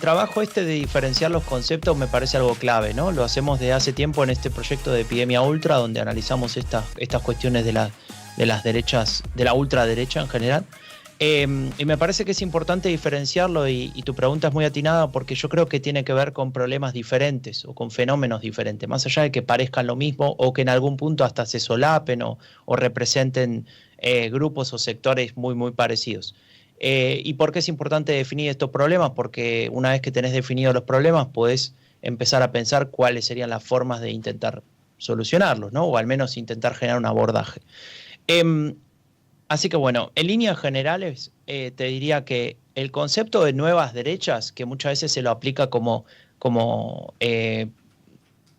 trabajo de diferenciar los conceptos me parece algo clave, ¿no? Lo hacemos desde hace tiempo en este proyecto de Epidemia Ultra, donde analizamos estas cuestiones de las derechas, de la ultraderecha en general. Y me parece que es importante diferenciarlo y tu pregunta es muy atinada porque yo creo que tiene que ver con problemas diferentes o con fenómenos diferentes, más allá de que parezcan lo mismo o que en algún punto hasta se solapen o representen grupos o sectores muy, muy parecidos. ¿Y por qué es importante definir estos problemas? Porque una vez que tenés definidos los problemas, podés empezar a pensar cuáles serían las formas de intentar solucionarlos, ¿no? O al menos intentar generar un abordaje. Así que bueno, en líneas generales te diría que el concepto de nuevas derechas, que muchas veces se lo aplica como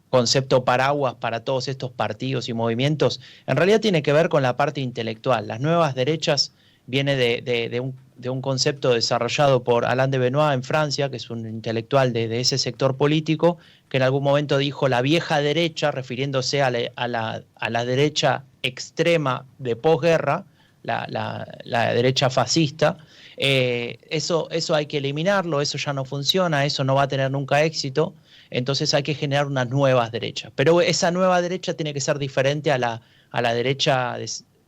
concepto paraguas para todos estos partidos y movimientos, en realidad tiene que ver con la parte intelectual. Las nuevas derechas viene de un concepto desarrollado por Alain de Benoist en Francia, que es un intelectual de ese sector político, que en algún momento dijo la vieja derecha, refiriéndose a la derecha extrema de posguerra, la derecha fascista. Eso hay que eliminarlo, eso ya no funciona, eso no va a tener nunca éxito, entonces hay que generar unas nuevas derechas. Pero esa nueva derecha tiene que ser diferente a la derecha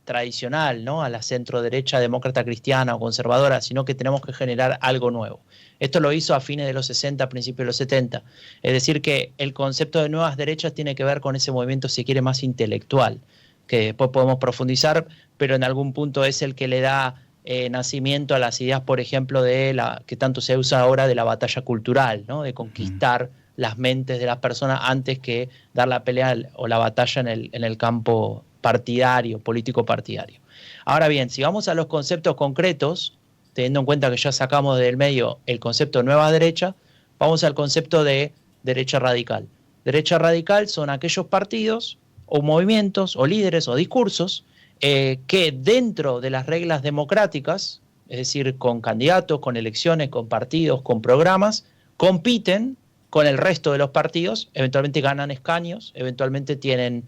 tradicional, ¿no? A la centro derecha demócrata cristiana o conservadora, sino que tenemos que generar algo nuevo. Esto lo hizo a fines de los 60, principios de los 70. Es decir, que el concepto de nuevas derechas tiene que ver con ese movimiento, si quiere, más intelectual, que después podemos profundizar, pero en algún punto es el que le da nacimiento a las ideas, por ejemplo, que tanto se usa ahora de la batalla cultural, ¿no? De conquistar las mentes de las personas antes que dar la pelea o la batalla en el campo partidario, político partidario. Ahora bien, si vamos a los conceptos concretos, teniendo en cuenta que ya sacamos del medio el concepto de nueva derecha, vamos al concepto de derecha radical. Derecha radical son aquellos partidos o movimientos o líderes o discursos que dentro de las reglas democráticas, es decir, con candidatos, con elecciones, con partidos, con programas, compiten con el resto de los partidos, eventualmente ganan escaños, eventualmente tienen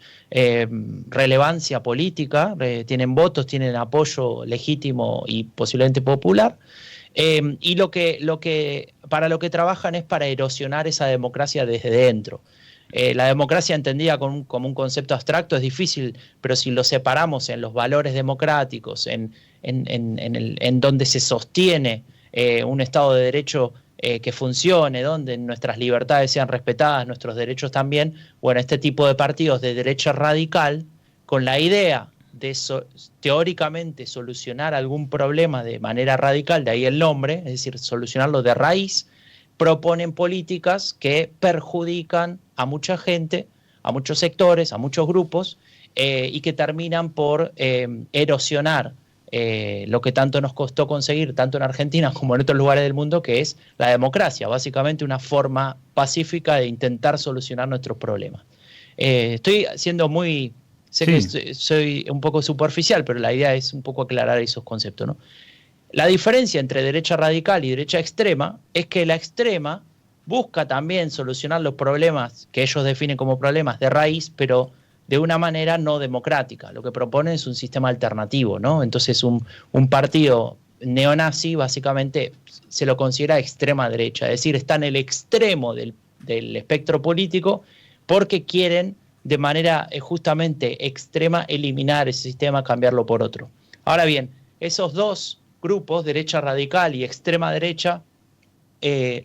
relevancia política, tienen votos, tienen apoyo legítimo y posiblemente popular, y para lo que trabajan es para erosionar esa democracia desde dentro. La democracia entendida como un concepto abstracto es difícil, pero si lo separamos en los valores democráticos, en donde se sostiene un Estado de Derecho que funcione, donde nuestras libertades sean respetadas, nuestros derechos también, bueno, este tipo de partidos de derecha radical, con la idea de teóricamente solucionar algún problema de manera radical, de ahí el nombre, es decir, solucionarlo de raíz, proponen políticas que perjudican a mucha gente, a muchos sectores, a muchos grupos, y que terminan por erosionar lo que tanto nos costó conseguir, tanto en Argentina como en otros lugares del mundo, que es la democracia, básicamente una forma pacífica de intentar solucionar nuestros problemas. Estoy siendo muy... Sé que soy un poco superficial, pero la idea es un poco aclarar esos conceptos, ¿no? La diferencia entre derecha radical y derecha extrema es que la extrema busca también solucionar los problemas que ellos definen como problemas de raíz, pero de una manera no democrática. Lo que proponen es un sistema alternativo, ¿no? Entonces un partido neonazi básicamente se lo considera extrema derecha, es decir, está en el extremo del espectro político porque quieren de manera justamente extrema eliminar ese sistema, cambiarlo por otro. Ahora bien, esos dos grupos, derecha radical y extrema derecha,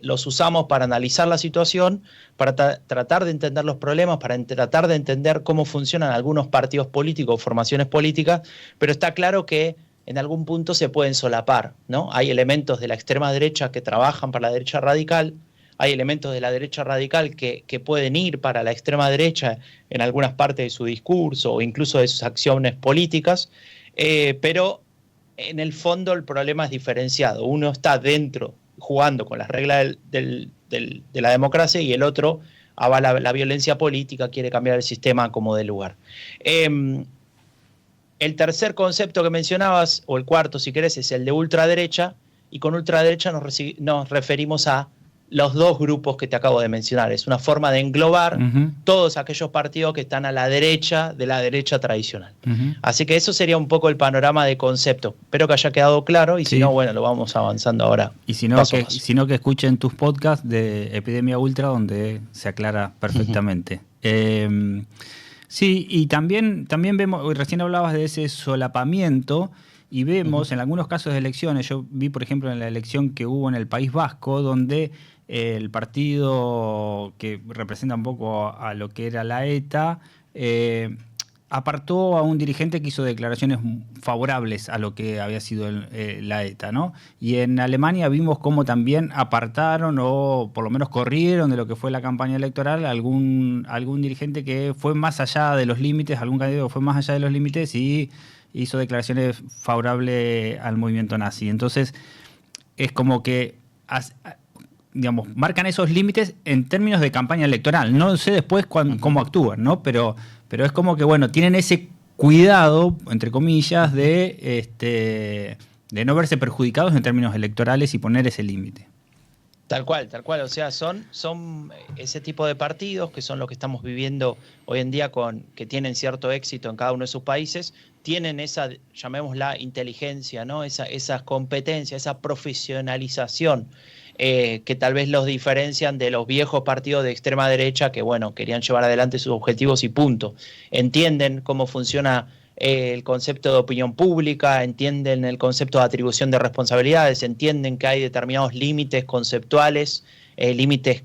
los usamos para analizar la situación, para tratar de entender los problemas, para tratar de entender cómo funcionan algunos partidos políticos, formaciones políticas, pero está claro que en algún punto se pueden solapar, ¿no? Hay elementos de la extrema derecha que trabajan para la derecha radical, hay elementos de la derecha radical que pueden ir para la extrema derecha en algunas partes de su discurso o incluso de sus acciones políticas, pero en el fondo el problema es diferenciado. Uno está dentro, jugando con las reglas de la democracia, y el otro avala la violencia política, quiere cambiar el sistema como de lugar. El tercer concepto que mencionabas, o el cuarto si querés, es el de ultraderecha, y con ultraderecha nos referimos a los dos grupos que te acabo de mencionar. Es una forma de englobar todos aquellos partidos que están a la derecha de la derecha tradicional. Así que eso sería un poco el panorama de concepto. Espero que haya quedado claro y si no, bueno, lo vamos avanzando ahora. Y si no, que escuchen tus podcasts de Epidemia Ultra donde se aclara perfectamente. Sí, y también vemos, recién hablabas de ese solapamiento. Y vemos en algunos casos de elecciones, yo vi por ejemplo en la elección que hubo en el País Vasco, donde el partido que representa un poco a lo que era la ETA, apartó a un dirigente que hizo declaraciones favorables a lo que había sido la ETA, ¿no? Y en Alemania vimos cómo también apartaron o por lo menos corrieron de lo que fue la campaña electoral algún dirigente que fue más allá de los límites, algún candidato que fue más allá de los límites y hizo declaraciones favorables al movimiento nazi. Entonces, es como que, digamos, marcan esos límites en términos de campaña electoral. No sé después cómo actúan, ¿no? Pero es como que, bueno, tienen ese cuidado, entre comillas, de no verse perjudicados en términos electorales y poner ese límite. Tal cual. O sea, son ese tipo de partidos que son los que estamos viviendo hoy en día que tienen cierto éxito en cada uno de sus países, tienen esa, llamémosla, inteligencia, ¿no? Esas competencias, esa profesionalización que tal vez los diferencian de los viejos partidos de extrema derecha que, bueno, querían llevar adelante sus objetivos y punto. Entienden cómo funciona el concepto de opinión pública, entienden el concepto de atribución de responsabilidades, entienden que hay determinados límites conceptuales, límites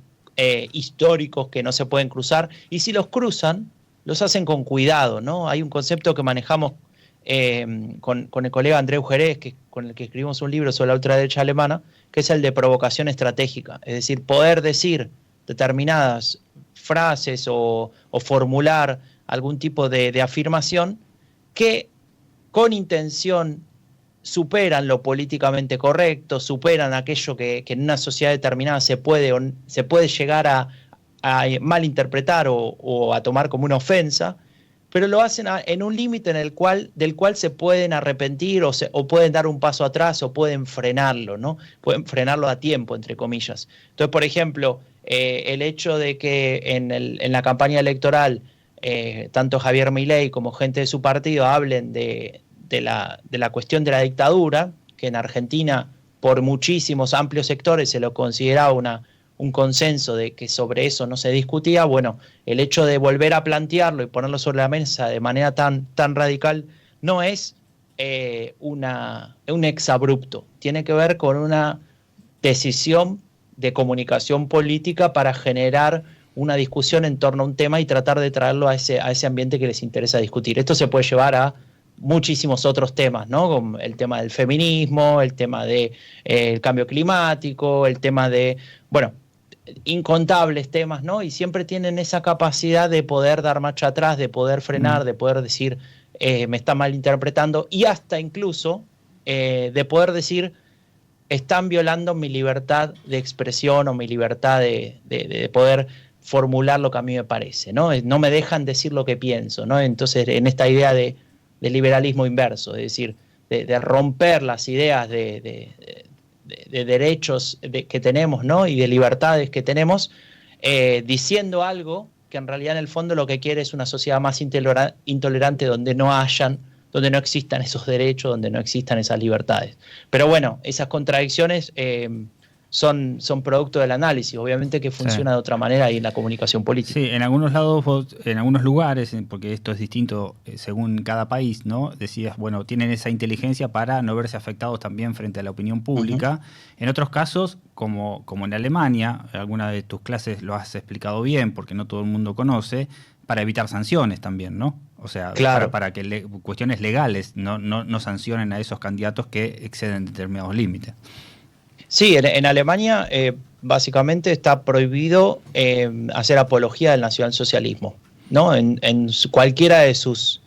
históricos que no se pueden cruzar, y si los cruzan, los hacen con cuidado, ¿no? Hay un concepto que manejamos con el colega Andreu Jerez, con el que escribimos un libro sobre la ultraderecha alemana, que es el de provocación estratégica, es decir, poder decir determinadas frases o formular algún tipo de afirmación que con intención superan lo políticamente correcto, superan aquello que en una sociedad determinada se puede llegar a malinterpretar o a tomar como una ofensa, pero lo hacen en un límite del cual se pueden arrepentir o pueden dar un paso atrás o pueden frenarlo, ¿no? Pueden frenarlo a tiempo, entre comillas. Entonces, por ejemplo, el hecho de que en la campaña electoral tanto Javier Milei como gente de su partido hablen de la cuestión de la dictadura, que en Argentina por muchísimos amplios sectores se lo consideraba un consenso de que sobre eso no se discutía. Bueno, el hecho de volver a plantearlo y ponerlo sobre la mesa de manera tan radical no es un exabrupto, tiene que ver con una decisión de comunicación política para generar una discusión en torno a un tema y tratar de traerlo a ese ambiente que les interesa discutir. Esto se puede llevar a muchísimos otros temas, ¿no? Como el tema del feminismo, el tema del cambio climático, el tema de, bueno, incontables temas, ¿no? Y siempre tienen esa capacidad de poder dar marcha atrás, de poder frenar, de poder decir, me está malinterpretando, y hasta incluso de poder decir, están violando mi libertad de expresión o mi libertad de poder formular lo que a mí me parece, ¿no? No me dejan decir lo que pienso, ¿no? Entonces, en esta idea de liberalismo inverso, es decir, de romper las ideas de derechos que tenemos, ¿no? Y de libertades que tenemos, diciendo algo que en realidad en el fondo lo que quiere es una sociedad más intolerante donde no existan esos derechos, donde no existan esas libertades. Pero bueno, esas contradicciones son producto del análisis, obviamente que funciona de otra manera ahí en la comunicación política. Sí, en algunos lados, en algunos lugares, porque esto es distinto según cada país, ¿no? Decías, bueno, tienen esa inteligencia para no verse afectados también frente a la opinión pública. En otros casos, como en Alemania, alguna de tus clases lo has explicado bien, porque no todo el mundo conoce, para evitar sanciones también, ¿no? O sea, claro, para que cuestiones legales no sancionen a esos candidatos que exceden determinados límites. Sí, en Alemania básicamente está prohibido hacer apología del nacionalsocialismo, ¿no? En cualquiera de sus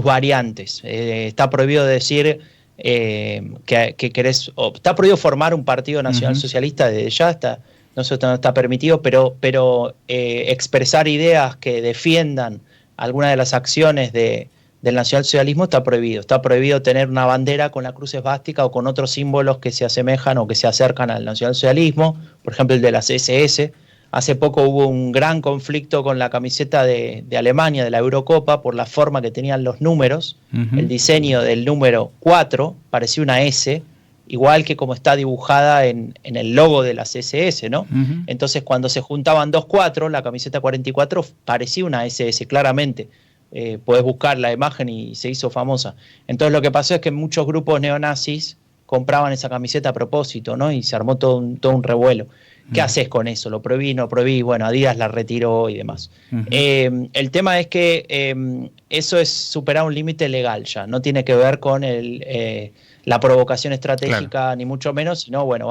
variantes. Está prohibido decir que querés, está prohibido formar un partido nacionalsocialista desde ya, no está permitido, pero expresar ideas que defiendan alguna de las acciones de del nacionalsocialismo está prohibido. Está prohibido tener una bandera con la cruz esvástica o con otros símbolos que se asemejan o que se acercan al nacionalsocialismo, por ejemplo el de las SS. Hace poco hubo un gran conflicto con la camiseta de Alemania, de la Eurocopa, por la forma que tenían los números. El diseño del número 4 parecía una S, igual que como está dibujada en el logo de las SS, ¿no? Entonces cuando se juntaban dos 4, la camiseta 44 parecía una SS, claramente. Podés buscar la imagen y se hizo famosa. Entonces lo que pasó es que muchos grupos neonazis compraban esa camiseta a propósito, ¿no? Y se armó todo un revuelo. ¿Qué haces con eso? ¿Lo prohibí? ¿No prohibí? Bueno, Adidas la retiró y demás. El tema es que eso es superar un límite legal ya. No tiene que ver con la provocación estratégica, claro, ni mucho menos, sino, bueno,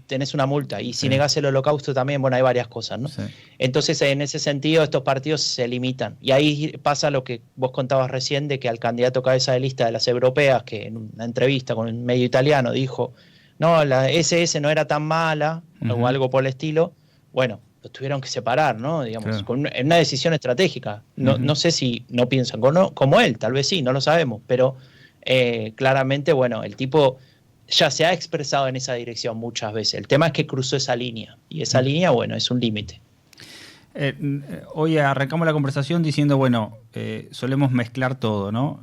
tenés una multa. Y si negás el holocausto también, bueno, hay varias cosas, ¿no? Sí. Entonces, en ese sentido, estos partidos se limitan. Y ahí pasa lo que vos contabas recién, de que al candidato cabeza de lista de las europeas, que en una entrevista con un medio italiano dijo, no, la SS no era tan mala, o algo por el estilo, bueno, los tuvieron que separar, ¿no? Digamos, claro, en una decisión estratégica. No sé si no piensan como él, tal vez sí, no lo sabemos, pero claramente, bueno, el tipo ya se ha expresado en esa dirección muchas veces. El tema es que cruzó esa línea, y esa línea, bueno, es un límite. Hoy arrancamos la conversación diciendo, bueno, solemos mezclar todo, ¿no?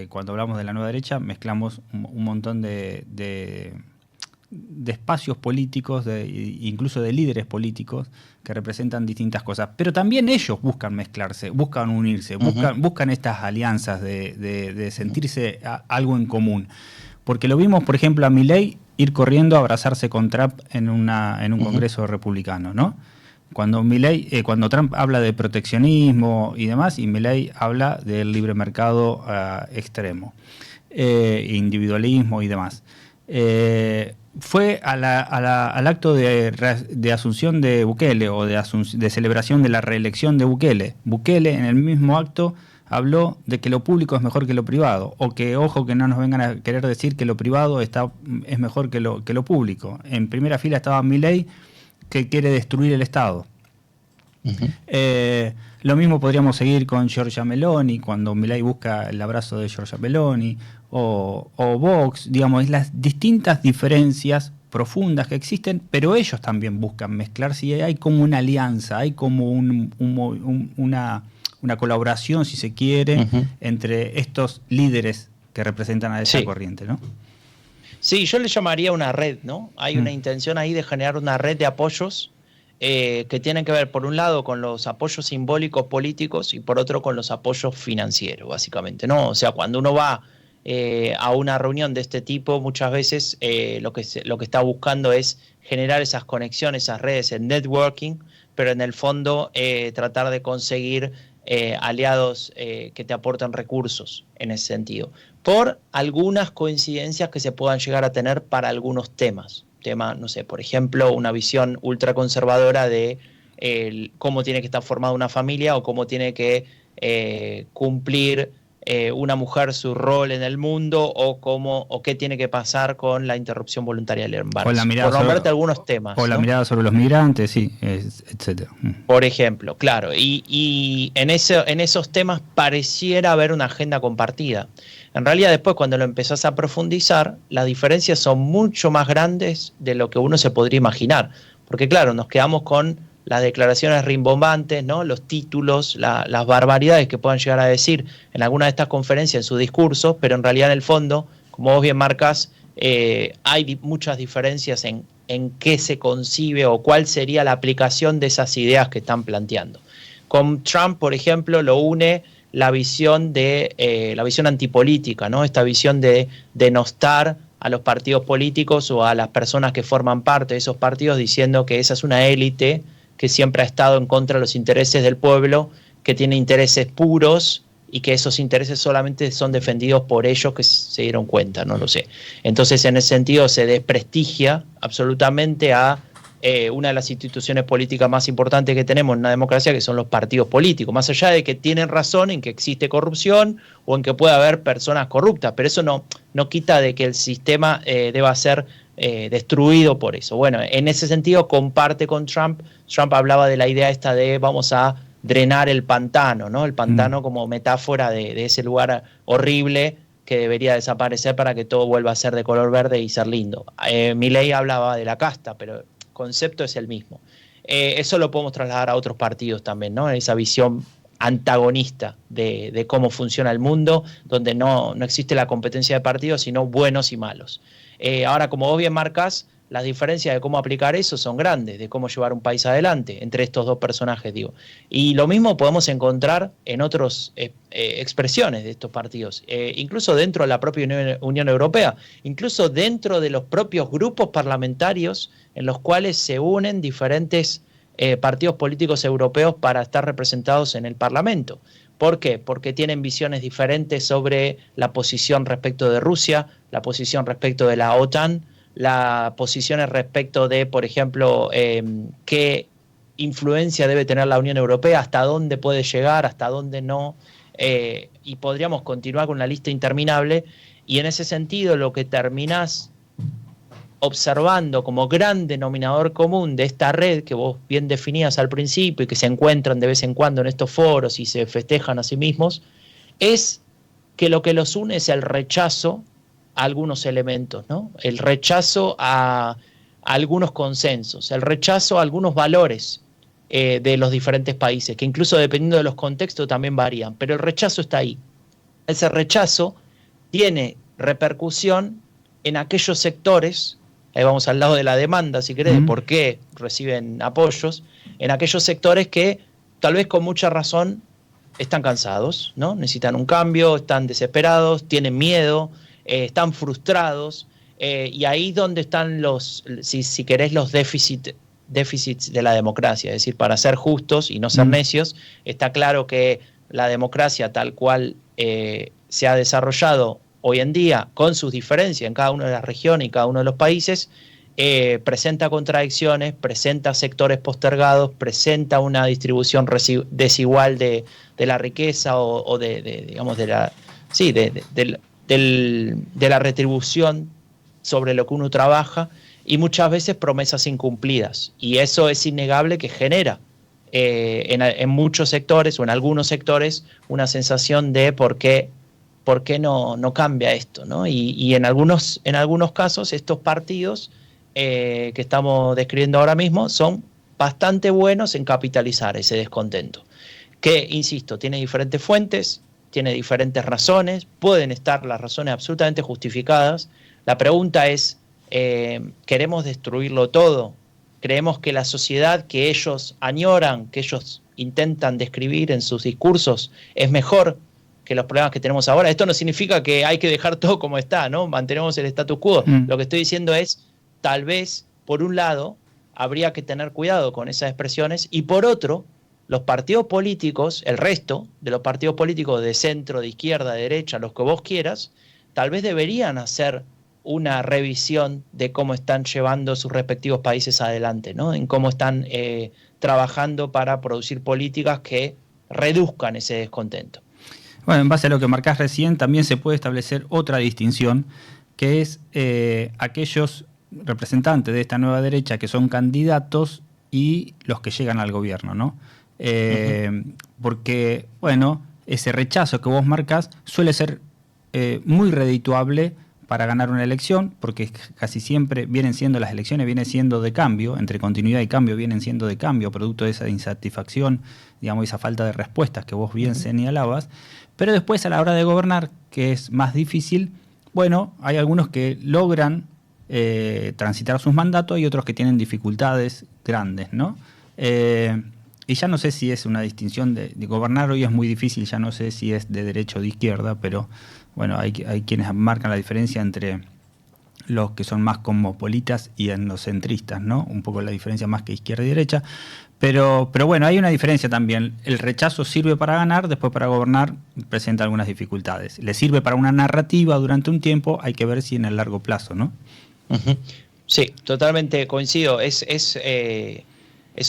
Cuando hablamos de la nueva derecha, mezclamos un montón de espacios políticos, incluso de líderes políticos que representan distintas cosas. Pero también ellos buscan mezclarse, buscan unirse, buscan estas alianzas de sentirse algo en común. Porque lo vimos, por ejemplo, a Milei ir corriendo a abrazarse con Trump en un congreso republicano, ¿no? Cuando Trump habla de proteccionismo y demás, y Milei habla del libre mercado extremo, individualismo y demás. Fue al acto de asunción de Bukele, o de celebración de la reelección de Bukele. Bukele, en el mismo acto, habló de que lo público es mejor que lo privado, o que, ojo, que no nos vengan a querer decir que lo privado es mejor que lo público. En primera fila estaba Milei, que quiere destruir el Estado. Lo mismo podríamos seguir con Giorgia Meloni, cuando Milei busca el abrazo de Giorgia Meloni, o Vox, digamos, las distintas diferencias profundas que existen, pero ellos también buscan mezclarse, y hay como una alianza, hay como una colaboración, si se quiere, entre estos líderes que representan a esa corriente, ¿no? Sí, yo le llamaría una red, ¿no? Hay una intención ahí de generar una red de apoyos que tienen que ver, por un lado, con los apoyos simbólicos políticos, y por otro, con los apoyos financieros, básicamente, ¿no? O sea, cuando uno va a una reunión de este tipo, muchas veces lo que está buscando es generar esas conexiones, esas redes, el networking, pero en el fondo tratar de conseguir aliados que te aporten recursos en ese sentido, por algunas coincidencias que se puedan llegar a tener para algunos temas. No sé, por ejemplo, una visión ultraconservadora de cómo tiene que estar formada una familia, o cómo tiene que cumplir una mujer su rol en el mundo, o qué tiene que pasar con la interrupción voluntaria del embarazo. Por nombrarte algunos temas. O la mirada sobre los migrantes, sí, etcétera. Por ejemplo, claro. Y en esos temas pareciera haber una agenda compartida. En realidad, después, cuando lo empezás a profundizar, las diferencias son mucho más grandes de lo que uno se podría imaginar. Porque, claro, nos quedamos con las declaraciones rimbombantes, ¿no? Los títulos, las barbaridades que puedan llegar a decir en alguna de estas conferencias, en sus discursos, pero en realidad, en el fondo, como vos bien marcás, hay muchas diferencias en qué se concibe o cuál sería la aplicación de esas ideas que están planteando. Con Trump, por ejemplo, lo une la visión antipolítica, ¿no? Esta visión de denostar a los partidos políticos o a las personas que forman parte de esos partidos, diciendo que esa es una élite que siempre ha estado en contra de los intereses del pueblo, que tiene intereses puros, y que esos intereses solamente son defendidos por ellos, que se dieron cuenta, no lo sé. Entonces, en ese sentido, se desprestigia absolutamente a una de las instituciones políticas más importantes que tenemos en una democracia, que son los partidos políticos, más allá de que tienen razón en que existe corrupción o en que puede haber personas corruptas, pero eso no quita de que el sistema deba ser destruido por eso. Bueno, en ese sentido comparte con Trump. Trump hablaba de la idea esta de vamos a drenar el pantano, ¿no? El pantano como metáfora de ese lugar horrible que debería desaparecer para que todo vuelva a ser de color verde y ser lindo. Milei hablaba de la casta, pero el concepto es el mismo. Eso lo podemos trasladar a otros partidos también, ¿no? Esa visión antagonista de cómo funciona el mundo, donde no existe la competencia de partidos, sino buenos y malos. Ahora, como vos bien marcás, las diferencias de cómo aplicar eso son grandes, de cómo llevar un país adelante entre estos dos personajes, digo. Y lo mismo podemos encontrar en otras expresiones de estos partidos, incluso dentro de la propia Unión Europea, incluso dentro de los propios grupos parlamentarios en los cuales se unen diferentes partidos políticos europeos para estar representados en el Parlamento. ¿Por qué? Porque tienen visiones diferentes sobre la posición respecto de Rusia, la posición respecto de la OTAN, las posiciones respecto de, por ejemplo, qué influencia debe tener la Unión Europea, hasta dónde puede llegar, hasta dónde no, y podríamos continuar con una lista interminable, y en ese sentido lo que terminás observando como gran denominador común de esta red que vos bien definías al principio y que se encuentran de vez en cuando en estos foros y se festejan a sí mismos, es que lo que los une es el rechazo a algunos elementos, ¿no? El rechazo a algunos consensos, el rechazo a algunos valores de los diferentes países, que incluso dependiendo de los contextos también varían, pero el rechazo está ahí. Ese rechazo tiene repercusión en aquellos sectores, ahí vamos al lado de la demanda, si querés, de por qué reciben apoyos, en aquellos sectores que tal vez con mucha razón están cansados, ¿no? Necesitan un cambio, están desesperados, tienen miedo, están frustrados, y ahí es donde están los, si querés, los déficits de la democracia. Es decir, para ser justos y no ser necios, está claro que la democracia tal cual se ha desarrollado hoy en día, con sus diferencias en cada una de las regiones y cada uno de los países, presenta contradicciones, presenta sectores postergados, presenta una distribución desigual de la riqueza o digamos, de la retribución sobre lo que uno trabaja, y muchas veces promesas incumplidas. Y eso es innegable que genera en muchos sectores o en algunos sectores una sensación de por qué no cambia esto, ¿no? Y en algunos casos estos partidos que estamos describiendo ahora mismo son bastante buenos en capitalizar ese descontento, que, insisto, tiene diferentes fuentes, tiene diferentes razones, pueden estar las razones absolutamente justificadas. La pregunta es, ¿queremos destruirlo todo? ¿Creemos que la sociedad que ellos añoran, que ellos intentan describir en sus discursos, es mejor que los problemas que tenemos ahora? Esto no significa que hay que dejar todo como está, ¿no? Mantenemos el status quo. Lo que estoy diciendo es, tal vez, por un lado, habría que tener cuidado con esas expresiones, y por otro, los partidos políticos, el resto de los partidos políticos de centro, de izquierda, de derecha, los que vos quieras, tal vez deberían hacer una revisión de cómo están llevando sus respectivos países adelante, ¿no? En cómo están trabajando para producir políticas que reduzcan ese descontento. Bueno, en base a lo que marcás recién, también se puede establecer otra distinción, que es aquellos representantes de esta nueva derecha que son candidatos y los que llegan al gobierno, ¿no? Porque, bueno, ese rechazo que vos marcás suele ser muy redituable para ganar una elección, porque casi siempre las elecciones vienen siendo de cambio, entre continuidad y cambio vienen siendo de cambio, producto de esa insatisfacción, digamos, esa falta de respuestas que vos bien señalabas. Pero después, a la hora de gobernar, que es más difícil, bueno, hay algunos que logran transitar sus mandatos y otros que tienen dificultades grandes, ¿no? Y ya no sé si es una distinción de gobernar hoy es muy difícil, ya no sé si es de derecha o de izquierda, pero bueno, hay quienes marcan la diferencia entre los que son más cosmopolitas y en los centristas, ¿no? Un poco la diferencia más que izquierda y derecha. Pero bueno, hay una diferencia también. El rechazo sirve para ganar, después para gobernar presenta algunas dificultades. Le sirve para una narrativa durante un tiempo, hay que ver si en el largo plazo, ¿no? Sí, totalmente coincido. Es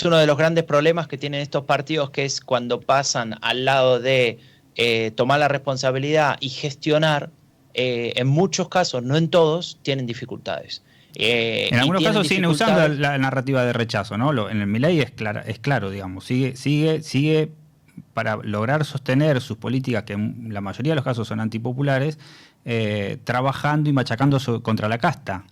uno de los grandes problemas que tienen estos partidos, que es cuando pasan al lado de tomar la responsabilidad y gestionar, en muchos casos, no en todos, tienen dificultades. En algunos casos siguen usando la narrativa de rechazo, ¿no? En el Milei es claro, digamos, sigue para lograr sostener sus políticas, que en la mayoría de los casos son antipopulares, trabajando y machacando contra la casta,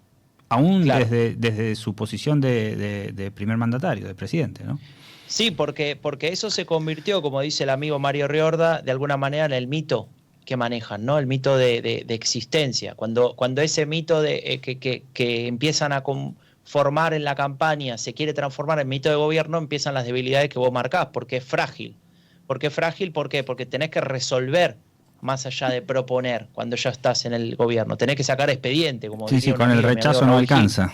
aún Claro. desde su posición de primer mandatario, de presidente, ¿no? Sí, porque eso se convirtió, como dice el amigo Mario Riorda, de alguna manera en el mito que manejan, ¿no? El mito de existencia. Cuando ese mito que empiezan a formar en la campaña se quiere transformar en mito de gobierno, empiezan las debilidades que vos marcás, porque es frágil. ¿Por qué es frágil? ¿Por qué? Porque tenés que resolver más allá de proponer cuando ya estás en el gobierno. Tenés que sacar expediente, como Sí, diría sí, un con el amigo, mi amigo rechazo no Raúl Gil. alcanza.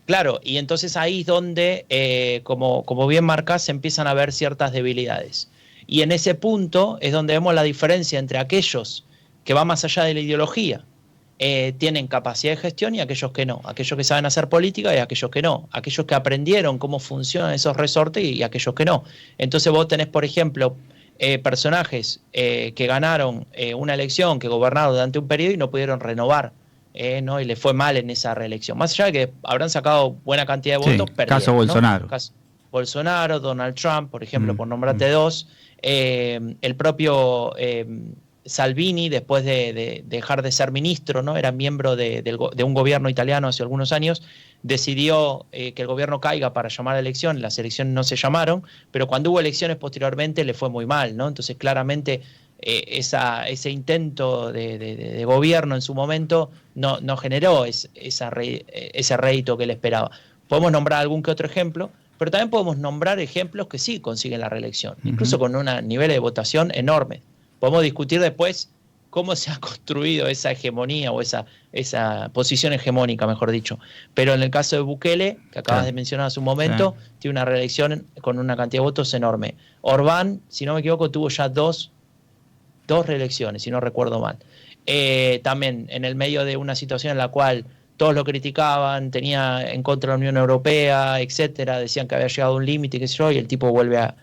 Claro, y entonces ahí es donde, como bien marcás, se empiezan a ver ciertas debilidades. Y en ese punto es donde vemos la diferencia entre aquellos que van más allá de la ideología, tienen capacidad de gestión, y aquellos que no, aquellos que saben hacer política y aquellos que no, aquellos que aprendieron cómo funcionan esos resortes y aquellos que no. Entonces vos tenés, por ejemplo, personajes que ganaron una elección, que gobernaron durante un periodo y no pudieron renovar. ¿No? Y le fue mal en esa reelección. Más allá de que habrán sacado buena cantidad de Sí, votos, caso perdieron, ¿no? Bolsonaro. Caso Bolsonaro, Donald Trump, por ejemplo, por nombrarte Mm. dos. El propio Salvini, después de dejar de ser ministro, ¿no? Era miembro de un gobierno italiano hace algunos años, decidió que el gobierno caiga para llamar a elecciones. Las elecciones no se llamaron, pero cuando hubo elecciones posteriormente le fue muy mal, ¿no? Entonces claramente ese intento de gobierno en su momento no generó ese rédito que él esperaba. Podemos nombrar algún que otro ejemplo, pero también podemos nombrar ejemplos que sí consiguen la reelección, incluso con un nivel de votación enorme. Podemos discutir después cómo se ha construido esa hegemonía o esa posición hegemónica, mejor dicho. Pero en el caso de Bukele, que acabas de mencionar hace un momento, tiene una reelección con una cantidad de votos enorme. Orbán, si no me equivoco, tuvo ya dos reelecciones, si no recuerdo mal. También en el medio de una situación en la cual todos lo criticaban, tenía en contra de la Unión Europea, etcétera, decían que había llegado a un límite, qué sé yo, y el tipo vuelve a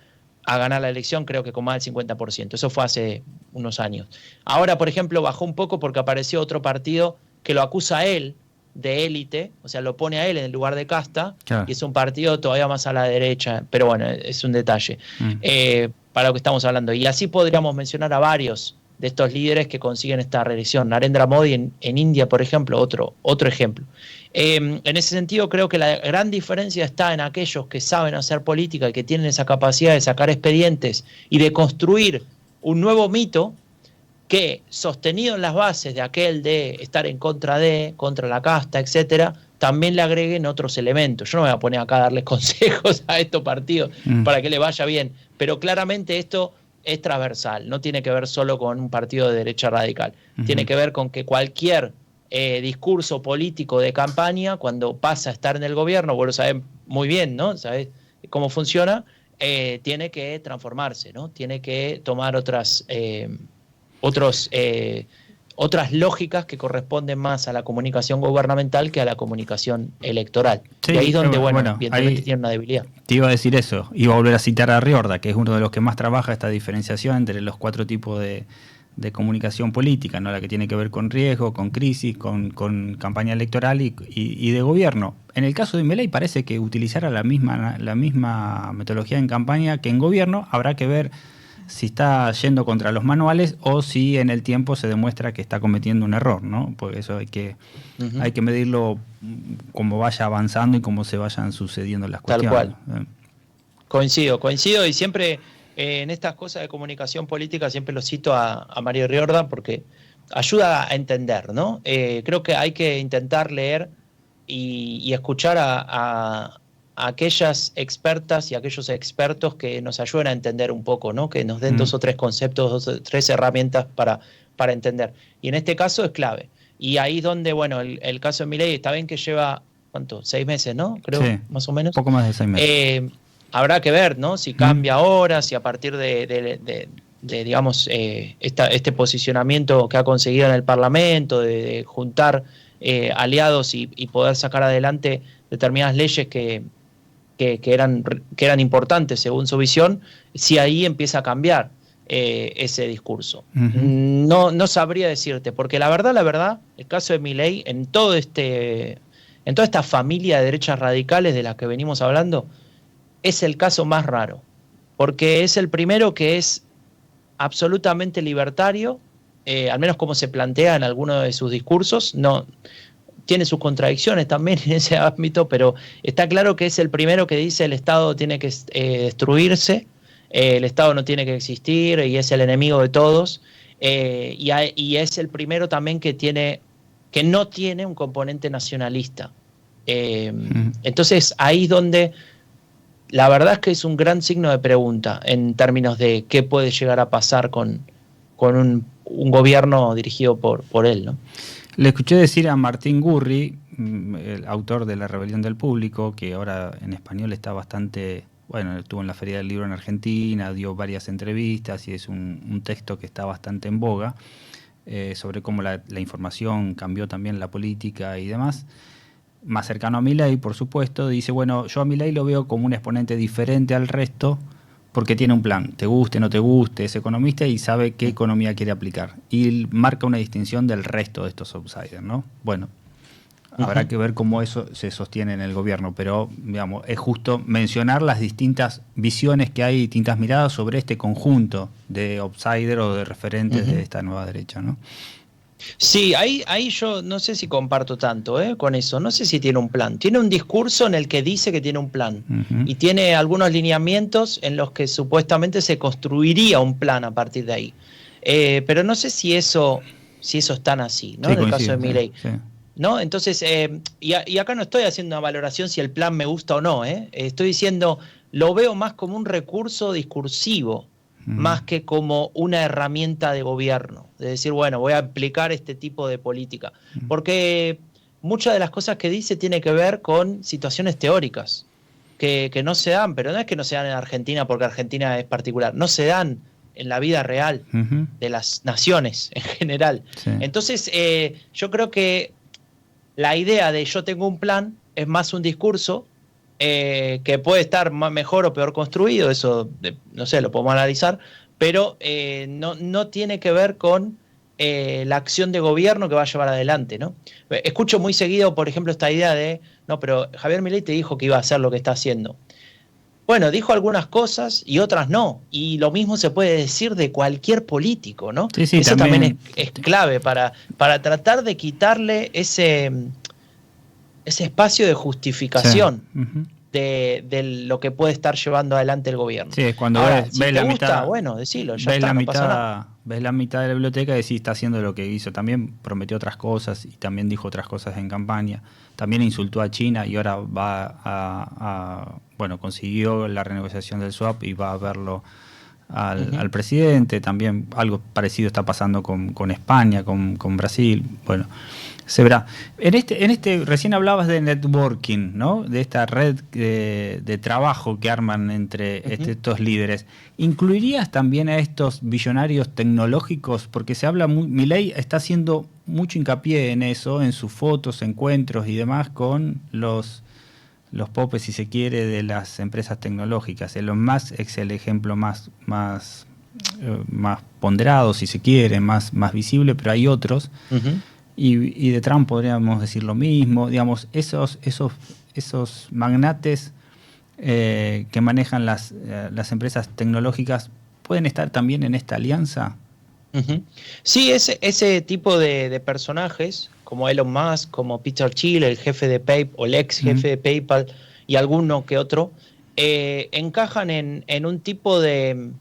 ganar la elección, creo que con más del 50%. Eso fue hace unos años. Ahora, por ejemplo, bajó un poco porque apareció otro partido que lo acusa a él de élite, o sea, lo pone a él en el lugar de casta, claro. Y es un partido todavía más a la derecha, pero bueno, es un detalle para lo que estamos hablando. Y así podríamos mencionar a varios de estos líderes que consiguen esta reelección. Narendra Modi en India, por ejemplo, otro ejemplo. En ese sentido, creo que la gran diferencia está en aquellos que saben hacer política y que tienen esa capacidad de sacar expedientes y de construir un nuevo mito que, sostenido en las bases de aquel de estar en contra la casta, etcétera, también le agreguen otros elementos. Yo no me voy a poner acá a darles consejos a estos partidos para que les vaya bien, pero claramente esto es transversal, no tiene que ver solo con un partido de derecha radical, tiene que ver con que cualquier discurso político de campaña, cuando pasa a estar en el gobierno, vos lo sabés muy bien, ¿no? ¿Sabés cómo funciona? Tiene que transformarse, ¿no? Tiene que tomar otras lógicas que corresponden más a la comunicación gubernamental que a la comunicación electoral. Sí, y ahí es donde, bueno evidentemente tiene una debilidad. Te iba a decir eso, iba a volver a citar a Riorda, que es uno de los que más trabaja esta diferenciación entre los cuatro tipos de comunicación política, ¿no? La que tiene que ver con riesgo, con crisis, con campaña electoral y de gobierno. En el caso de Milei parece que utilizara la misma metodología en campaña que en gobierno. Habrá que ver si está yendo contra los manuales o si en el tiempo se demuestra que está cometiendo un error, ¿no? Porque eso hay que medirlo como vaya avanzando y cómo se vayan sucediendo las cuestiones. Tal cual. Coincido y siempre en estas cosas de comunicación política siempre lo cito a Mario Riorda porque ayuda a entender, ¿no? Creo que hay que intentar leer y escuchar a aquellas expertas y aquellos expertos que nos ayuden a entender un poco, ¿no? Que nos den dos o tres conceptos, dos o tres herramientas para entender. Y en este caso es clave. Y ahí es donde, bueno, el caso de Milei está bien que lleva, ¿cuánto? 6 meses, ¿no? Creo, sí, más o menos. Poco más de 6 meses. Habrá que ver, ¿no? Si cambia ahora, si a partir de digamos, este posicionamiento que ha conseguido en el Parlamento, de juntar aliados y poder sacar adelante determinadas leyes que eran importantes según su visión, si ahí empieza a cambiar ese discurso. No sabría decirte, porque la verdad, el caso de Milei, en toda esta familia de derechas radicales de las que venimos hablando, es el caso más raro, porque es el primero que es absolutamente libertario, al menos como se plantea en alguno de sus discursos. No, tiene sus contradicciones también en ese ámbito, pero está claro que es el primero que dice el Estado tiene que destruirse, el Estado no tiene que existir y es el enemigo de todos, y es el primero también que no tiene un componente nacionalista. Entonces ahí es donde la verdad es que es un gran signo de pregunta en términos de qué puede llegar a pasar con un gobierno dirigido por él, ¿no? Le escuché decir a Martín Gurri, el autor de La Rebelión del Público, que ahora en español está bastante, bueno, estuvo en la Feria del Libro en Argentina, dio varias entrevistas y es un texto que está bastante en boga, sobre cómo la información cambió también la política y demás. Más cercano a Milei, por supuesto, dice, bueno, yo a Milei lo veo como un exponente diferente al resto, porque tiene un plan, te guste, no te guste, es economista y sabe qué economía quiere aplicar. Y marca una distinción del resto de estos outsiders, ¿no? Bueno, habrá que ver cómo eso se sostiene en el gobierno, pero digamos, es justo mencionar las distintas visiones que hay, distintas miradas sobre este conjunto de outsiders o de referentes de esta nueva derecha, ¿no? Sí, ahí yo no sé si comparto tanto con eso. No sé si tiene un plan. Tiene un discurso en el que dice que tiene un plan y tiene algunos lineamientos en los que supuestamente se construiría un plan a partir de ahí. Pero no sé si eso es tan así, ¿no? Sí, En el caso de Milei. sí. ¿No? Entonces, y acá no estoy haciendo una valoración si el plan me gusta o no. Estoy diciendo, lo veo más como un recurso discursivo, más que como una herramienta de gobierno. De decir, bueno, voy a aplicar este tipo de política. Porque muchas de las cosas que dice tiene que ver con situaciones teóricas, que no se dan, pero no es que no se dan en Argentina porque Argentina es particular, no se dan en la vida real de las naciones en general. Sí. Entonces, yo creo que la idea de yo tengo un plan es más un discurso que puede estar mejor o peor construido, eso no sé, lo podemos analizar, pero no tiene que ver con la acción de gobierno que va a llevar adelante, ¿no? Escucho muy seguido, por ejemplo, esta idea de, no, pero Javier Milei te dijo que iba a hacer lo que está haciendo. Bueno, dijo algunas cosas y otras no. Y lo mismo se puede decir de cualquier político, ¿no? Sí, Eso también es clave para tratar de quitarle ese espacio de justificación de lo que puede estar llevando adelante el gobierno. Sí, es cuando ahora, ves si te la gusta, mitad, bueno, decilo, ya está, no pasa nada. Ves la mitad de la biblioteca y decís, está haciendo lo que hizo. También prometió otras cosas y también dijo otras cosas en campaña. También insultó a China y ahora va bueno, consiguió la renegociación del swap y va a verlo al presidente. También algo parecido está pasando con España, con Brasil. Bueno, se verá. Recién hablabas de networking, ¿no? De esta red de trabajo que arman entre estos líderes. ¿Incluirías también a estos billonarios tecnológicos? Porque se habla Milei está haciendo mucho hincapié en eso, en sus fotos, encuentros y demás con los popes, si se quiere, de las empresas tecnológicas. Elon Musk es el ejemplo más ponderado, si se quiere, más visible, pero hay otros. Y de Trump podríamos decir lo mismo. Digamos, esos magnates que manejan las empresas tecnológicas, ¿pueden estar también en esta alianza? Sí, ese tipo de personajes, como Elon Musk, como Peter Thiel, el jefe de PayPal, o el ex jefe de PayPal, y alguno que otro, encajan en un tipo de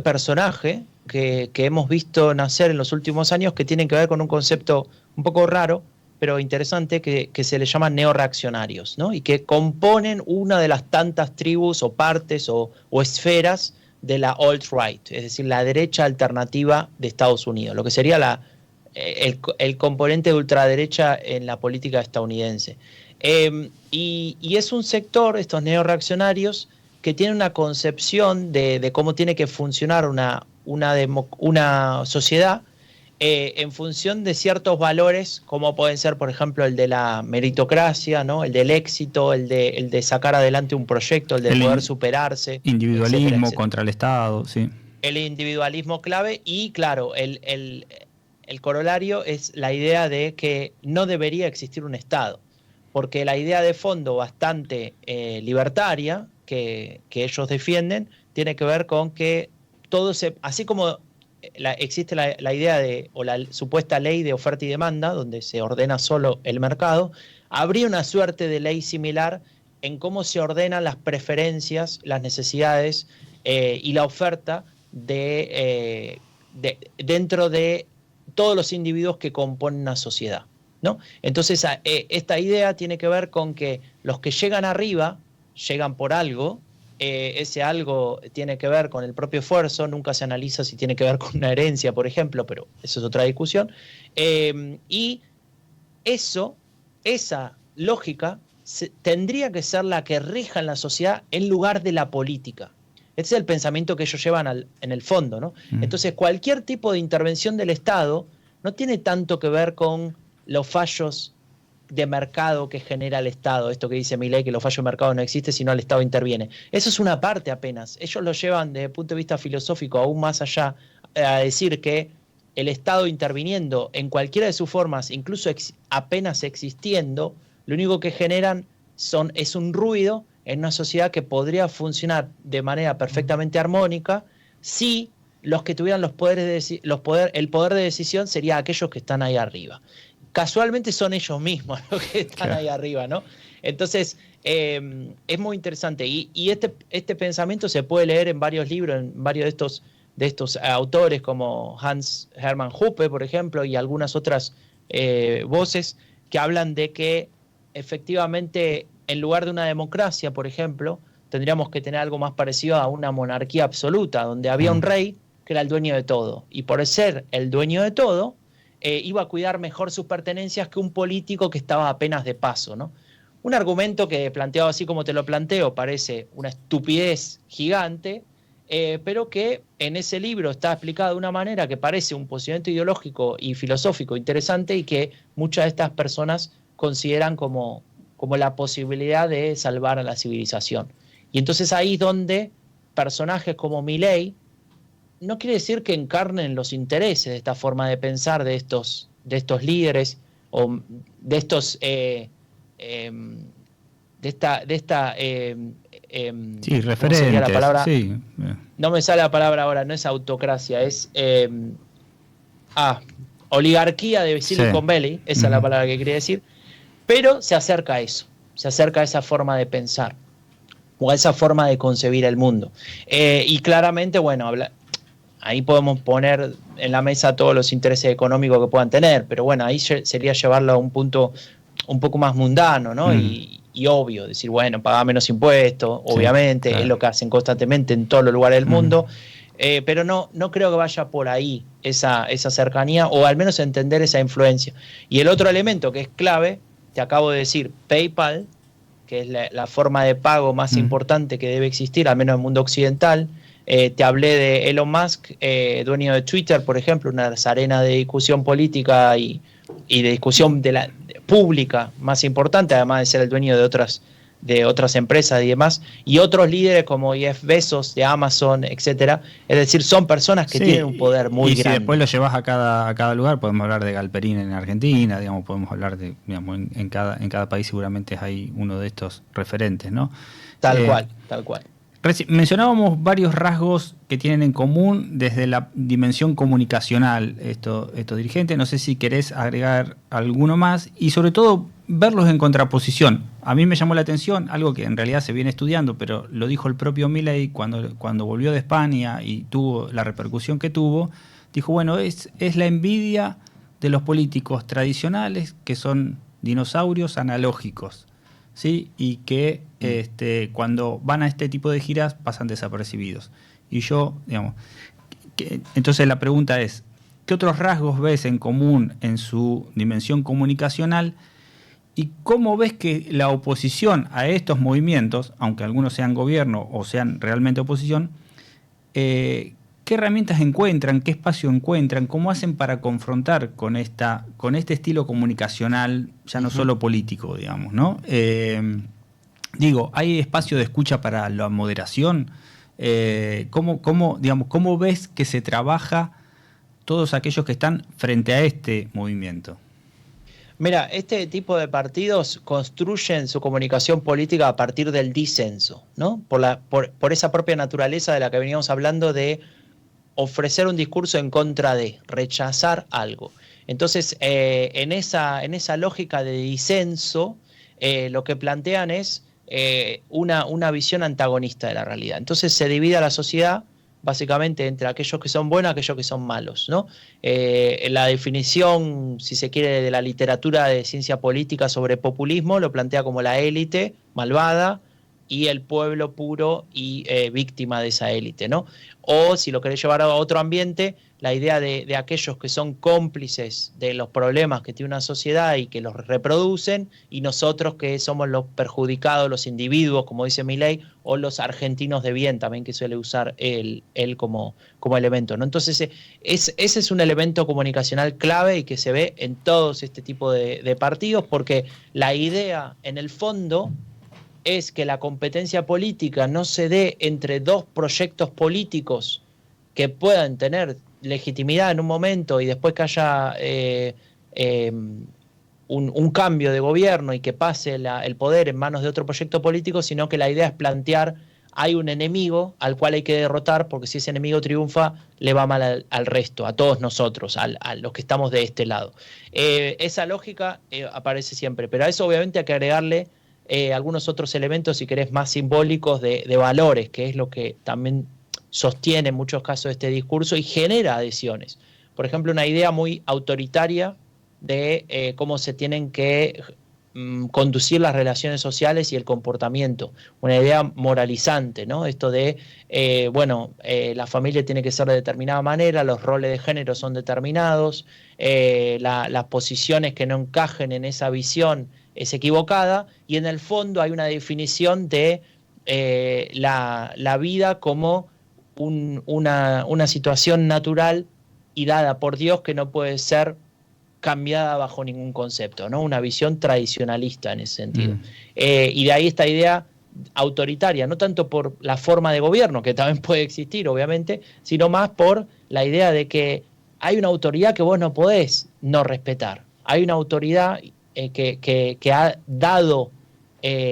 personaje que hemos visto nacer en los últimos años, que tienen que ver con un concepto un poco raro, pero interesante, que se le llaman neoreaccionarios, ¿no? Y que componen una de las tantas tribus o partes o esferas de la alt-right, es decir, la derecha alternativa de Estados Unidos, lo que sería el componente de ultraderecha en la política estadounidense. Y es un sector, estos neoreaccionarios, que tiene una concepción de cómo tiene que funcionar una sociedad en función de ciertos valores, como pueden ser, por ejemplo, el de la meritocracia, ¿no? El del éxito, el de sacar adelante un proyecto, el de poder superarse. Individualismo, etcétera. Contra el Estado, sí. El individualismo clave y, claro, el corolario es la idea de que no debería existir un Estado, porque la idea de fondo bastante libertaria, que ellos defienden tiene que ver con que todo así como existe la idea o la supuesta ley de oferta y demanda, donde se ordena solo el mercado, habría una suerte de ley similar en cómo se ordenan las preferencias, las necesidades y la oferta dentro de todos los individuos que componen una sociedad, ¿no? Entonces, esta idea tiene que ver con que los que llegan arriba llegan por algo. Ese algo tiene que ver con el propio esfuerzo, nunca se analiza si tiene que ver con una herencia, por ejemplo, pero eso es otra discusión. Y esa lógica tendría que ser la que rija en la sociedad en lugar de la política. Ese es el pensamiento que ellos llevan en el fondo, ¿no? Entonces, cualquier tipo de intervención del Estado no tiene tanto que ver con los fallos de mercado que genera el Estado, esto que dice Milei, que los fallos de mercado no existen si no el Estado interviene. Eso es una parte apenas. Ellos lo llevan desde el punto de vista filosófico aún más allá, a decir que el Estado interviniendo en cualquiera de sus formas, incluso apenas existiendo, lo único que generan es un ruido en una sociedad que podría funcionar de manera perfectamente armónica si los que tuvieran el poder de decisión serían aquellos que están ahí arriba. Casualmente son ellos mismos los que están ahí arriba, ¿no? Entonces, es muy interesante. Y este pensamiento se puede leer en varios libros, en varios de estos autores, como Hans Hermann Hoppe, por ejemplo, y algunas otras voces que hablan de que efectivamente, en lugar de una democracia, por ejemplo, tendríamos que tener algo más parecido a una monarquía absoluta, donde había un rey que era el dueño de todo. Y por ser el dueño de todo, iba a cuidar mejor sus pertenencias que un político que estaba apenas de paso, ¿no? Un argumento que, planteado así como te lo planteo, parece una estupidez gigante, pero que en ese libro está explicado de una manera que parece un posicionamiento ideológico y filosófico interesante, y que muchas de estas personas consideran como la posibilidad de salvar a la civilización. Y entonces ahí es donde personajes como Milei, no quiere decir que encarnen los intereses de esta forma de pensar de estos líderes, o de estos sí, referentes. La palabra? Sí. No me sale la palabra ahora, no es autocracia, es oligarquía de Silicon Valley, esa es la palabra que quería decir, pero se acerca a eso, se acerca a esa forma de pensar, o a esa forma de concebir el mundo. Y claramente, bueno, ahí podemos poner en la mesa todos los intereses económicos que puedan tener, pero bueno, ahí sería llevarlo a un punto un poco más mundano, ¿no? Y obvio, decir, bueno, paga menos impuestos, obviamente, claro. Es lo que hacen constantemente en todos los lugares del mundo, pero no creo que vaya por ahí esa cercanía, o al menos entender esa influencia. Y el otro elemento que es clave, te acabo de decir, PayPal, que es la forma de pago más importante que debe existir, al menos en el mundo occidental. Te hablé de Elon Musk, dueño de Twitter, por ejemplo, una de las arenas de discusión política y de discusión pública más importante, además de ser el dueño de otras empresas y demás, y otros líderes como Jeff Bezos de Amazon, etcétera. Es decir, son personas que tienen un poder muy grande. Y si después lo llevas a cada lugar, podemos hablar de Galperín en Argentina, digamos, podemos hablar de, digamos, en cada país seguramente hay uno de estos referentes, ¿no? Tal cual. Mencionábamos varios rasgos que tienen en común desde la dimensión comunicacional estos dirigentes. No sé si querés agregar alguno más y sobre todo verlos en contraposición. A mí me llamó la atención algo que en realidad se viene estudiando, pero lo dijo el propio Milei cuando volvió de España y tuvo la repercusión que tuvo. Dijo, bueno, es la envidia de los políticos tradicionales que son dinosaurios analógicos, ¿sí? Y que cuando van a este tipo de giras pasan desapercibidos. Y yo, digamos, entonces la pregunta es, ¿qué otros rasgos ves en común en su dimensión comunicacional? ¿Y cómo ves que la oposición a estos movimientos, aunque algunos sean gobierno o sean realmente oposición, qué herramientas encuentran, qué espacio encuentran, cómo hacen para confrontar con este estilo comunicacional, ya no solo político, digamos, ¿no? ¿Hay espacio de escucha para la moderación? ¿Cómo ves que se trabaja todos aquellos que están frente a este movimiento? Mira, este tipo de partidos construyen su comunicación política a partir del disenso, ¿no? Por esa propia naturaleza de la que veníamos hablando de ofrecer un discurso en contra de, rechazar algo. Entonces, en esa lógica de disenso, lo que plantean es una visión antagonista de la realidad. Entonces se divide a la sociedad básicamente entre aquellos que son buenos y aquellos que son malos, ¿no? La definición, si se quiere, de la literatura de ciencia política sobre populismo lo plantea como la élite malvada y el pueblo puro y víctima de esa élite, ¿no? O si lo querés llevar a otro ambiente, la idea de aquellos que son cómplices de los problemas que tiene una sociedad y que los reproducen, y nosotros que somos los perjudicados, los individuos, como dice Milei, o los argentinos de bien también, que suele usar él como elemento, ¿no? Entonces, ese es un elemento comunicacional clave y que se ve en todos este tipo de partidos, porque la idea, en el fondo, es que la competencia política no se dé entre dos proyectos políticos que puedan tener legitimidad en un momento y después que haya un cambio de gobierno y que pase el poder en manos de otro proyecto político, sino que la idea es plantear: hay un enemigo al cual hay que derrotar, porque si ese enemigo triunfa, le va mal al resto, a todos nosotros, a los que estamos de este lado. Esa lógica aparece siempre, pero a eso obviamente hay que agregarle algunos otros elementos, si querés, más simbólicos de valores, que es lo que también sostiene en muchos casos este discurso y genera adhesiones. Por ejemplo, una idea muy autoritaria de cómo se tienen que conducir las relaciones sociales y el comportamiento. Una idea moralizante, ¿no? Esto de, la familia tiene que ser de determinada manera, los roles de género son determinados, las posiciones que no encajen en esa visión es equivocada, y en el fondo hay una definición de la vida como una situación natural y dada por Dios que no puede ser cambiada bajo ningún concepto, ¿no? Una visión tradicionalista en ese sentido. Y de ahí esta idea autoritaria, no tanto por la forma de gobierno, que también puede existir, obviamente, sino más por la idea de que hay una autoridad que vos no podés no respetar. Hay una autoridad que ha dado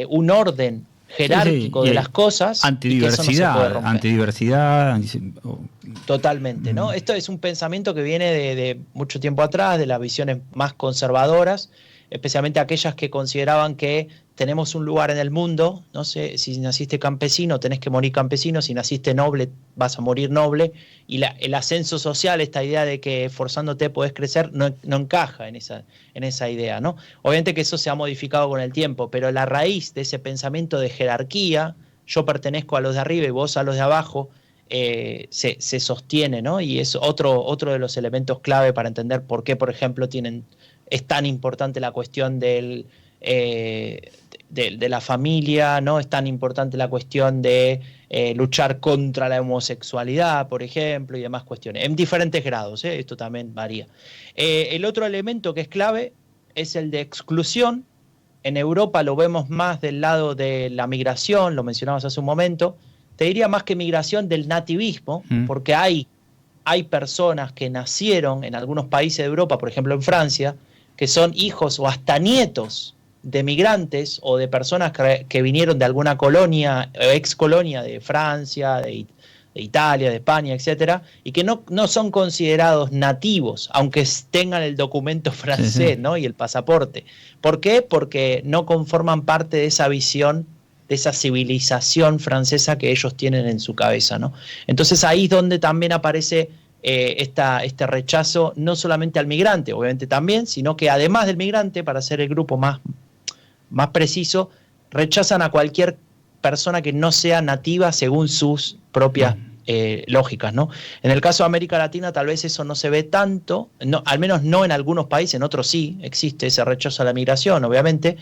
un orden jerárquico de las cosas. Antidiversidad, Totalmente, ¿no? Esto es un pensamiento que viene de mucho tiempo atrás, de las visiones más conservadoras, especialmente aquellas que consideraban que tenemos un lugar en el mundo, no sé, si naciste campesino tenés que morir campesino, si naciste noble vas a morir noble, y el ascenso social, esta idea de que esforzándote podés crecer, no encaja en esa idea, ¿no? Obviamente que eso se ha modificado con el tiempo, pero la raíz de ese pensamiento de jerarquía, yo pertenezco a los de arriba y vos a los de abajo, se sostiene, ¿no? Y es otro de los elementos clave para entender por qué, por ejemplo, es tan importante la cuestión de la familia, ¿no? Es tan importante la cuestión de luchar contra la homosexualidad, por ejemplo, y demás cuestiones, en diferentes grados, esto también varía. El otro elemento que es clave es el de exclusión. En Europa lo vemos más del lado de la migración, lo mencionabas hace un momento, te diría más que migración, del nativismo, porque hay personas que nacieron en algunos países de Europa, por ejemplo en Francia, que son hijos o hasta nietos de migrantes o de personas que vinieron de alguna colonia o ex colonia de Francia, de Italia, de España, etcétera, y que no son considerados nativos, aunque tengan el documento francés, ¿no? Y el pasaporte. ¿Por qué? Porque no conforman parte de esa visión, de esa civilización francesa que ellos tienen en su cabeza, ¿no? Entonces ahí es donde también aparece este rechazo, no solamente al migrante, obviamente también, sino que además del migrante, para ser el grupo más preciso, rechazan a cualquier persona que no sea nativa según sus propias lógicas, ¿no? En el caso de América Latina tal vez eso no se ve tanto, no, al menos no en algunos países, en otros sí existe ese rechazo a la migración, obviamente,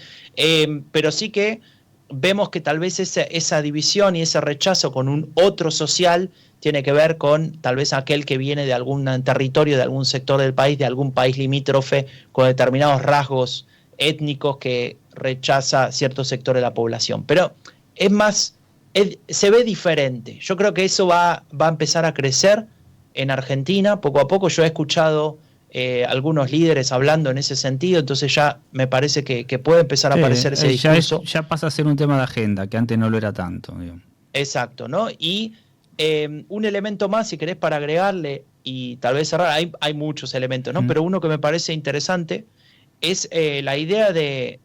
pero sí que vemos que tal vez esa división y ese rechazo con un otro social tiene que ver con tal vez aquel que viene de algún territorio, de algún sector del país, de algún país limítrofe, con determinados rasgos étnicos que rechaza cierto sector de la población. Pero es más, se ve diferente. Yo creo que eso va a empezar a crecer en Argentina poco a poco. Yo he escuchado algunos líderes hablando en ese sentido, entonces ya me parece que puede empezar a aparecer ese discurso. Ya pasa a ser un tema de agenda, que antes no lo era tanto. Digamos. Exacto, ¿no? Y un elemento más, si querés, para agregarle y tal vez cerrar, hay muchos elementos, ¿no? Pero uno que me parece interesante es la idea de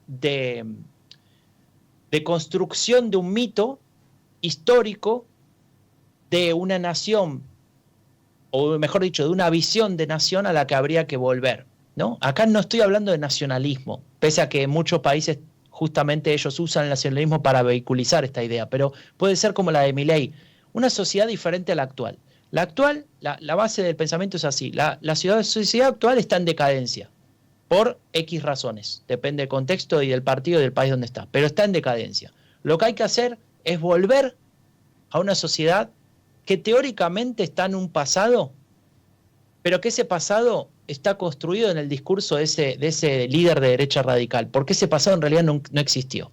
construcción de un mito histórico de una nación, o mejor dicho, de una visión de nación a la que habría que volver, ¿no? Acá no estoy hablando de nacionalismo, pese a que en muchos países justamente ellos usan el nacionalismo para vehiculizar esta idea, pero puede ser como la de Milei, una sociedad diferente a la actual. La actual, la base del pensamiento es así, la sociedad actual está en decadencia, por X razones, depende del contexto y del partido y del país donde está, pero está en decadencia. Lo que hay que hacer es volver a una sociedad que teóricamente está en un pasado, pero que ese pasado está construido en el discurso de ese líder de derecha radical, porque ese pasado en realidad no existió.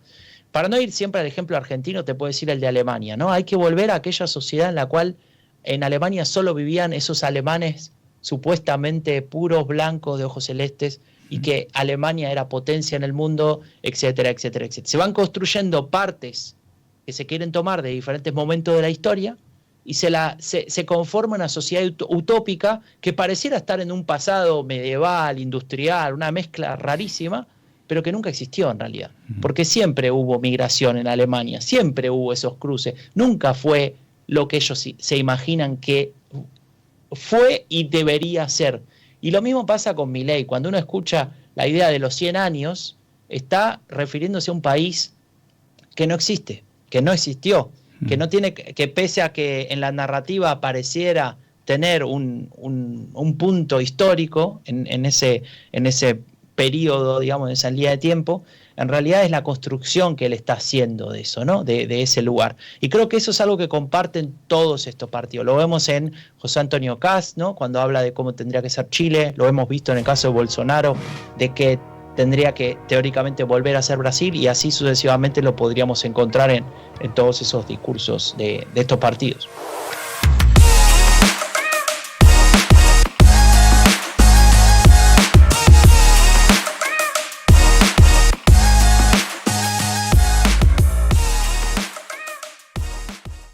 Para no ir siempre al ejemplo argentino, te puedo decir el de Alemania, ¿no? Hay que volver a aquella sociedad en la cual en Alemania solo vivían esos alemanes supuestamente puros, blancos, de ojos celestes, y que Alemania era potencia en el mundo, etcétera, etcétera, etcétera. Se van construyendo partes que se quieren tomar de diferentes momentos de la historia y se conforma una sociedad utópica que pareciera estar en un pasado medieval, industrial, una mezcla rarísima, pero que nunca existió en realidad. Porque siempre hubo migración en Alemania, siempre hubo esos cruces, nunca fue lo que ellos se imaginan que fue y debería ser. Y lo mismo pasa con Milei. Cuando uno escucha la idea de los 100 años, está refiriéndose a un país que no existe, que no existió, que no tiene, que pese a que en la narrativa pareciera tener un punto histórico en ese periodo, digamos, en esa línea de tiempo, en realidad es la construcción que él está haciendo de eso, ¿no? De ese lugar. Y creo que eso es algo que comparten todos estos partidos. Lo vemos en José Antonio Kast, ¿no? Cuando habla de cómo tendría que ser Chile, lo hemos visto en el caso de Bolsonaro, de que tendría que teóricamente volver a ser Brasil, y así sucesivamente lo podríamos encontrar en todos esos discursos de estos partidos.